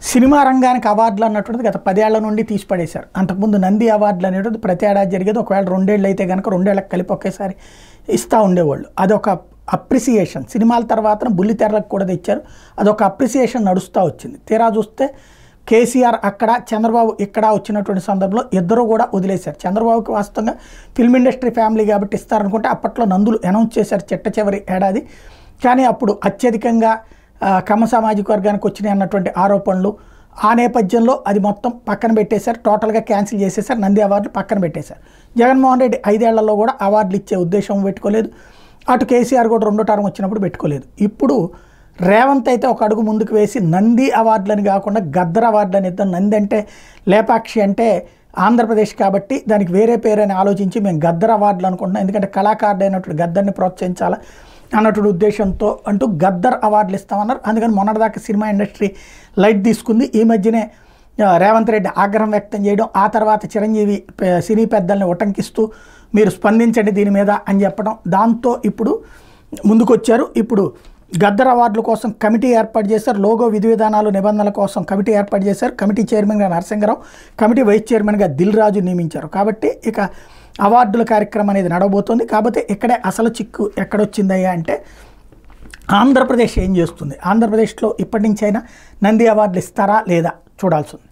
Cinema రంగానికి అవార్డులు అన్నటువంటిది గత 10 ఏళ్ల నుండి తీసిపడేశారు. అంతకుముందు నంది అవార్డులు అనేటువంటిది ప్రతి ఏడాది జరిగేది. ఒకవేళ 2 ఏళ్ళు అయితే కనుక 2 ఏళ్ళకి కలిపి ఒకేసారి ఇస్తూ ఉండేవాళ్ళు. అదొక అప్రిసియేషన్. సినిమాల తర్వాత బుల్లితెరలకు కూడా తెచ్చారు. అదొక అప్రిసియేషన్ నడుస్తూ వచ్చింది. తీరా చూస్తే కేసీఆర్ అక్కడ, చంద్రబాబు ఇక్కడ వచ్చినటువంటి సందర్భంలో ఇద్దరు కూడా వదిలేశారు. చంద్రబాబుకి వాస్తవంగా ఫిల్మ్ ఇండస్ట్రీ ఫ్యామిలీ కాబట్టి ఇస్తారనుకుంటే అప్పట్లో నందులు అనౌన్స్ చేశారు చిట్ట చివరి ఏడాది. కానీ అప్పుడు అత్యధికంగా కమ్మ సామాజిక వర్గానికి వచ్చినాయి అన్నటువంటి ఆరోపణలు, ఆ నేపథ్యంలో అది మొత్తం పక్కన పెట్టేశారు. టోటల్గా క్యాన్సిల్ చేసేశారు. నంది అవార్డులు పక్కన పెట్టేశారు. జగన్మోహన్ రెడ్డి 5 ఏళ్లలో కూడా అవార్డులు ఇచ్చే ఉద్దేశం పెట్టుకోలేదు. అటు కేసీఆర్ కూడా 2వ టర్మ్ వచ్చినప్పుడు పెట్టుకోలేదు. ఇప్పుడు రేవంత్ అయితే ఒక అడుగు ముందుకు వేసి నంది అవార్డులని కాకుండా గద్దర్ అవార్డులని ఇద్దాం. నంది అంటే లేపాక్షి అంటే ఆంధ్రప్రదేశ్ కాబట్టి దానికి వేరే పేరు అని ఆలోచించి మేము గద్దర్ అవార్డులు అనుకుంటున్నాం. ఎందుకంటే కళాకారుడు అయినటువంటి గద్దర్ని ప్రోత్సహించాలా అన్నటువంటి ఉద్దేశంతో అంటూ గద్దర్ అవార్డులు ఇస్తామన్నారు. అందుకని మొన్నటిదాకా సినిమా ఇండస్ట్రీ లైట్ తీసుకుంది. ఈ మధ్యనే రేవంత్ రెడ్డి ఆగ్రహం వ్యక్తం చేయడం, ఆ తర్వాత చిరంజీవి సినీ పెద్దల్ని ఉటంకిస్తూ మీరు స్పందించండి దీని మీద అని చెప్పడం, దాంతో ఇప్పుడు ముందుకొచ్చారు. ఇప్పుడు గద్దర్ అవార్డుల కోసం కమిటీ ఏర్పాటు చేశారు. లోగో విధి విధానాలు నిబంధనల కోసం కమిటీ ఏర్పాటు చేశారు. కమిటీ చైర్మన్గా నరసింహరావు, కమిటీ వైస్ చైర్మన్గా దిల్ రాజు నియమించారు. కాబట్టి ఇక అవార్డుల కార్యక్రమం అనేది నడవబోతోంది. కాకపోతే ఇక్కడే అసలు చిక్కు ఎక్కడొచ్చిందయ్యా అంటే ఆంధ్రప్రదేశ్ ఏం చేస్తుంది, ఆంధ్రప్రదేశ్లో ఇప్పటి నుంచైనా నంది అవార్డులు ఇస్తారా లేదా చూడాల్సి ఉంది.